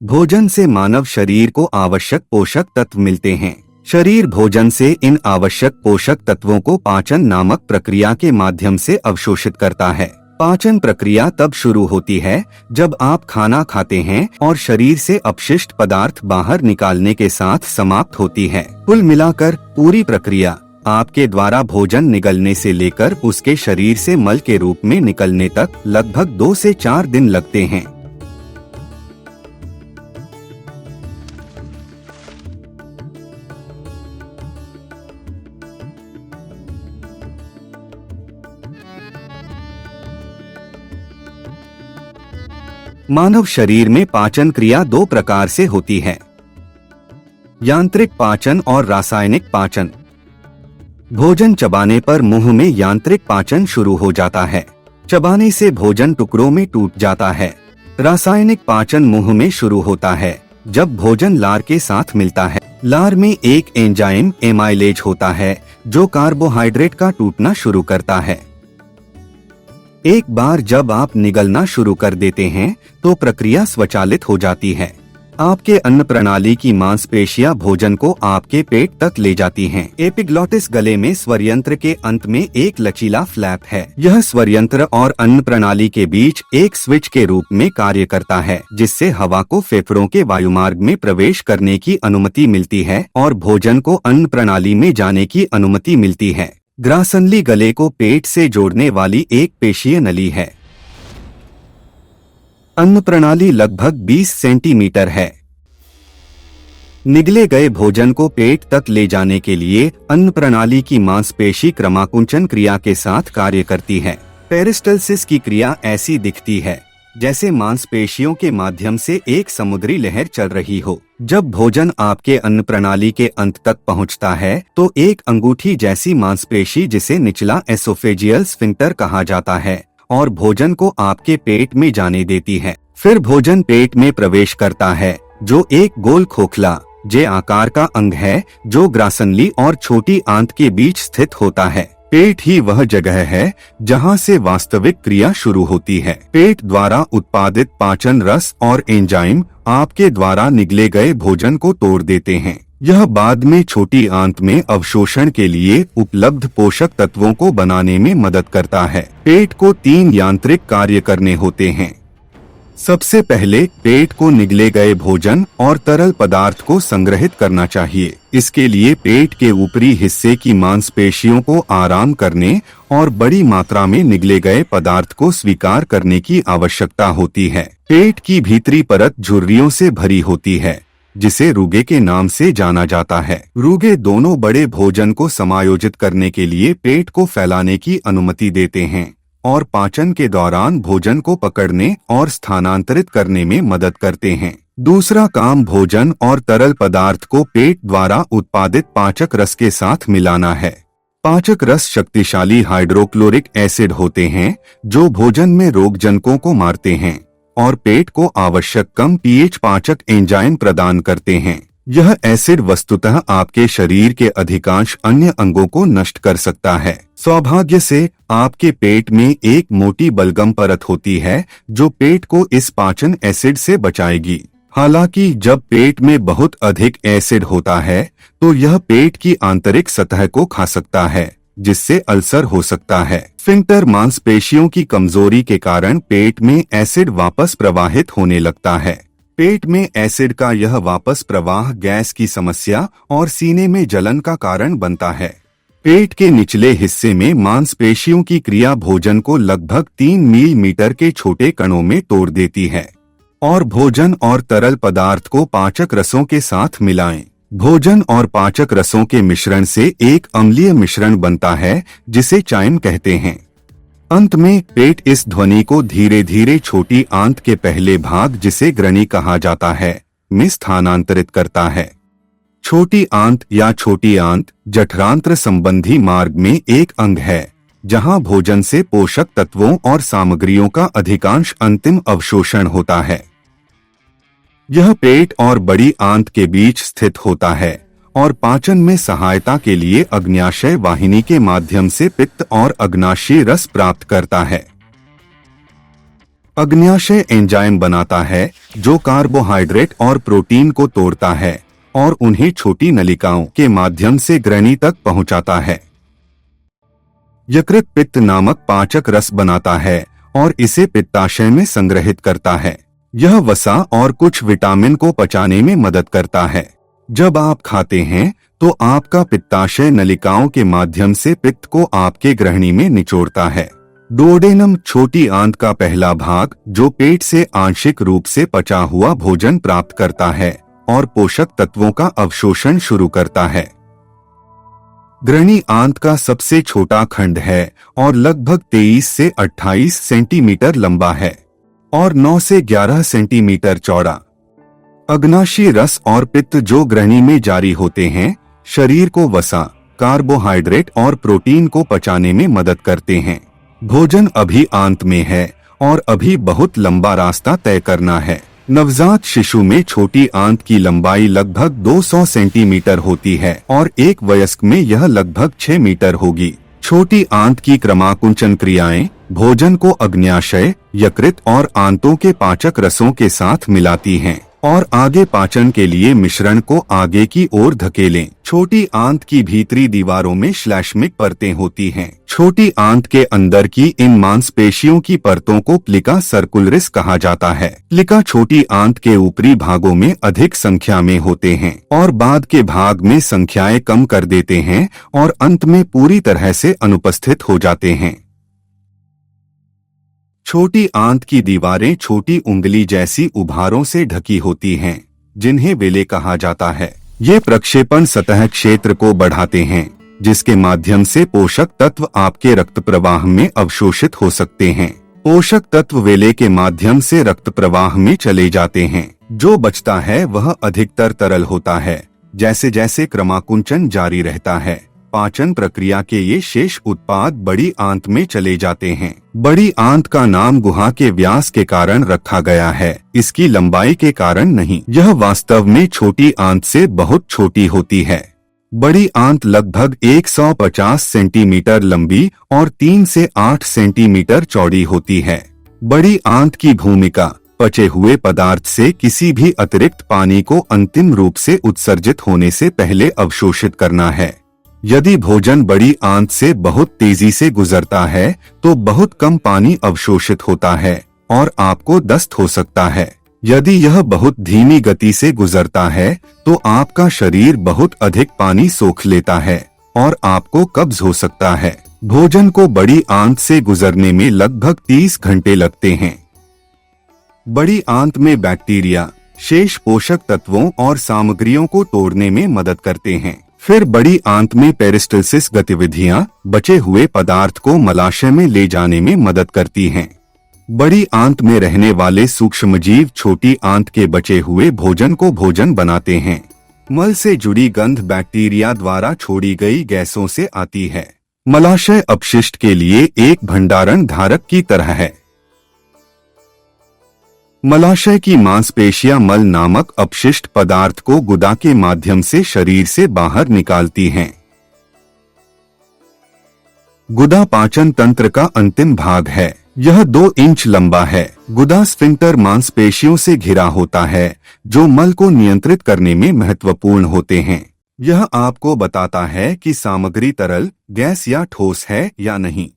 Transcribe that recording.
भोजन से मानव शरीर को आवश्यक पोषक तत्व मिलते हैं। शरीर भोजन से इन आवश्यक पोषक तत्वों को पाचन नामक प्रक्रिया के माध्यम से अवशोषित करता है। पाचन प्रक्रिया तब शुरू होती है जब आप खाना खाते हैं और शरीर से अपशिष्ट पदार्थ बाहर निकालने के साथ समाप्त होती है। कुल मिलाकर पूरी प्रक्रिया आपके द्वारा भोजन निगलने से लेकर उसके शरीर से मल के रूप में निकलने तक लगभग 2 से 4 दिन लगते हैं। मानव शरीर में पाचन क्रिया 2 प्रकार से होती है, यांत्रिक पाचन और रासायनिक पाचन। भोजन चबाने पर मुंह में यांत्रिक पाचन शुरू हो जाता है। चबाने से भोजन टुकड़ों में टूट जाता है। रासायनिक पाचन मुंह में शुरू होता है जब भोजन लार के साथ मिलता है। लार में एक एंजाइम एमाइलेज होता है जो कार्बोहाइड्रेट का टूटना शुरू करता है। एक बार जब आप निगलना शुरू कर देते हैं तो प्रक्रिया स्वचालित हो जाती है। आपके अन्न प्रणाली की मांसपेशियां भोजन को आपके पेट तक ले जाती हैं। एपिग्लॉटिस गले में स्वरयंत्र के अंत में एक लचीला फ्लैप है। यह स्वरयंत्र और अन्न प्रणाली के बीच एक स्विच के रूप में कार्य करता है, जिससे हवा को फेफड़ों के वायुमार्ग में प्रवेश करने की अनुमति मिलती है और भोजन को अन्न प्रणाली में जाने की अनुमति मिलती है। ग्रासनली गले को पेट से जोड़ने वाली एक पेशीय नली है। अन्न प्रणाली लगभग 20 सेंटीमीटर है। निगले गए भोजन को पेट तक ले जाने के लिए अन्न प्रणाली की मांसपेशी क्रमाकुंचन क्रिया के साथ कार्य करती है। पेरिस्टल्सिस की क्रिया ऐसी दिखती है जैसे मांसपेशियों के माध्यम से एक समुद्री लहर चल रही हो। जब भोजन आपके अन्न प्रणाली के अंत तक पहुंचता है तो एक अंगूठी जैसी मांसपेशी, जिसे निचला एसोफेजियल स्फिंक्टर कहा जाता है, और भोजन को आपके पेट में जाने देती है। फिर भोजन पेट में प्रवेश करता है, जो एक गोल खोखला जे आकार का अंग है जो ग्रासनली और छोटी आंत के बीच स्थित होता है। पेट ही वह जगह है जहां से वास्तविक क्रिया शुरू होती है। पेट द्वारा उत्पादित पाचन रस और एंजाइम आपके द्वारा निगले गए भोजन को तोड़ देते हैं। यह बाद में छोटी आंत में अवशोषण के लिए उपलब्ध पोषक तत्वों को बनाने में मदद करता है। पेट को 3 यांत्रिक कार्य करने होते हैं। सबसे पहले पेट को निगले गए भोजन और तरल पदार्थ को संग्रहित करना चाहिए। इसके लिए पेट के ऊपरी हिस्से की मांसपेशियों को आराम करने और बड़ी मात्रा में निगले गए पदार्थ को स्वीकार करने की आवश्यकता होती है। पेट की भीतरी परत झुर्रियों से भरी होती है, जिसे रुगे के नाम से जाना जाता है। रुगे दोनों बड़े भोजन को समायोजित करने के लिए पेट को फैलाने की अनुमति देते हैं और पाचन के दौरान भोजन को पकड़ने और स्थानांतरित करने में मदद करते हैं। दूसरा काम भोजन और तरल पदार्थ को पेट द्वारा उत्पादित पाचक रस के साथ मिलाना है। पाचक रस शक्तिशाली हाइड्रोक्लोरिक एसिड होते हैं जो भोजन में रोगजनकों को मारते हैं और पेट को आवश्यक कम पीएच पाचक एंजाइम प्रदान करते हैं। यह एसिड वस्तुतः आपके शरीर के अधिकांश अन्य अंगों को नष्ट कर सकता है। सौभाग्य से आपके पेट में एक मोटी बलगम परत होती है जो पेट को इस पाचन एसिड से बचाएगी। हालांकि जब पेट में बहुत अधिक एसिड होता है तो यह पेट की आंतरिक सतह को खा सकता है, जिससे अल्सर हो सकता है। स्फिंक्टर मांसपेशियों की कमजोरी के कारण पेट में एसिड वापस प्रवाहित होने लगता है। पेट में एसिड का यह वापस प्रवाह गैस की समस्या और सीने में जलन का कारण बनता है। पेट के निचले हिस्से में मांसपेशियों की क्रिया भोजन को लगभग 3 मिलीमीटर के छोटे कणों में तोड़ देती है और भोजन और तरल पदार्थ को पाचक रसों के साथ मिलाएं। भोजन और पाचक रसों के मिश्रण से एक अम्लीय मिश्रण बनता है जिसे चाइम कहते हैं। अंत में पेट इस ध्वनि को धीरे धीरे छोटी आंत के पहले भाग, जिसे ग्रनी कहा जाता है, में स्थानांतरित करता है। छोटी आंत या छोटी आंत जठरांत्र संबंधी मार्ग में एक अंग है जहां भोजन से पोषक तत्वों और सामग्रियों का अधिकांश अंतिम अवशोषण होता है। यह पेट और बड़ी आंत के बीच स्थित होता है और पाचन में सहायता के लिए अग्न्याशय वाहिनी के माध्यम से पित्त और अग्नाशय रस प्राप्त करता है। अग्न्याशय एंजाइम बनाता है जो कार्बोहाइड्रेट और प्रोटीन को तोड़ता है और उन्हें छोटी नलिकाओं के माध्यम से ग्रहणी तक पहुंचाता है। यकृत पित्त नामक पाचक रस बनाता है और इसे पित्ताशय में संग्रहित करता है। यह वसा और कुछ विटामिन को पचाने में मदद करता है। जब आप खाते हैं तो आपका पित्ताशय नलिकाओं के माध्यम से पित्त को आपके ग्रहणी में निचोड़ता है। डुओडेनम छोटी आंत का पहला भाग जो पेट से आंशिक रूप से पचा हुआ भोजन प्राप्त करता है और पोषक तत्वों का अवशोषण शुरू करता है। ग्रहणी आंत का सबसे छोटा खंड है और लगभग 23 से 28 सेंटीमीटर लंबा है और 9 से 11 सेंटीमीटर चौड़ा। अग्नाशयी रस और पित्त जो ग्रहणी में जारी होते हैं, शरीर को वसा, कार्बोहाइड्रेट और प्रोटीन को पचाने में मदद करते हैं। भोजन अभी आंत में है और अभी बहुत लंबा रास्ता तय करना है। नवजात शिशु में छोटी आंत की लंबाई लगभग 200 सेंटीमीटर होती है और एक वयस्क में यह लगभग 6 मीटर होगी। छोटी आंत की क्रमाकुंचन क्रियाएं भोजन को अग्न्याशय, यकृत और आंतों के पाचक रसों के साथ मिलाती हैं और आगे पाचन के लिए मिश्रण को आगे की ओर धकेलें। छोटी आंत की भीतरी दीवारों में श्लैष्मिक परतें होती हैं। छोटी आंत के अंदर की इन मांसपेशियों की परतों को प्लिका सर्कुलरिस कहा जाता है। प्लिका छोटी आंत के ऊपरी भागों में अधिक संख्या में होते हैं और बाद के भाग में संख्याएं कम कर देते हैं और अंत में पूरी तरह से अनुपस्थित हो जाते हैं। छोटी आंत की दीवारें छोटी उंगली जैसी उभारों से ढकी होती हैं, जिन्हें वेले कहा जाता है। ये प्रक्षेपण सतह क्षेत्र को बढ़ाते हैं, जिसके माध्यम से पोषक तत्व आपके रक्त प्रवाह में अवशोषित हो सकते हैं। पोषक तत्व वेले के माध्यम से रक्त प्रवाह में चले जाते हैं। जो बचता है वह अधिकतर तरल होता है। जैसे जैसे क्रमाकुंचन जारी रहता है, पाचन प्रक्रिया के ये शेष उत्पाद बड़ी आंत में चले जाते हैं। बड़ी आंत का नाम गुहा के व्यास के कारण रखा गया है, इसकी लंबाई के कारण नहीं। यह वास्तव में छोटी आंत से बहुत छोटी होती है। बड़ी आंत लगभग 150 सेंटीमीटर लंबी और 3 से 8 सेंटीमीटर चौड़ी होती है। बड़ी आंत की भूमिका पचे हुए पदार्थ से किसी भी अतिरिक्त पानी को अंतिम रूप से उत्सर्जित होने से पहले अवशोषित करना है। यदि भोजन बड़ी आंत से बहुत तेजी से गुजरता है तो बहुत कम पानी अवशोषित होता है और आपको दस्त हो सकता है। यदि यह बहुत धीमी गति से गुजरता है तो आपका शरीर बहुत अधिक पानी सोख लेता है और आपको कब्ज हो सकता है। भोजन को बड़ी आंत से गुजरने में लगभग 30 घंटे लगते हैं। बड़ी आंत में बैक्टीरिया शेष पोषक तत्वों और सामग्रियों को तोड़ने में मदद करते हैं। फिर बड़ी आंत में पेरिस्टल्सिस गतिविधियां बचे हुए पदार्थ को मलाशय में ले जाने में मदद करती हैं। बड़ी आंत में रहने वाले सूक्ष्मजीव छोटी आंत के बचे हुए भोजन को भोजन बनाते हैं। मल से जुड़ी गंध बैक्टीरिया द्वारा छोड़ी गई गैसों से आती है। मलाशय अपशिष्ट के लिए एक भंडारण धारक की तरह है। मलाशय की मांसपेशियां मल नामक अपशिष्ट पदार्थ को गुदा के माध्यम से शरीर से बाहर निकालती हैं। गुदा पाचन तंत्र का अंतिम भाग है। यह 2 इंच लंबा है। गुदा स्फिंक्टर मांसपेशियों से घिरा होता है जो मल को नियंत्रित करने में महत्वपूर्ण होते हैं। यह आपको बताता है कि सामग्री तरल, गैस या ठोस है या नहीं।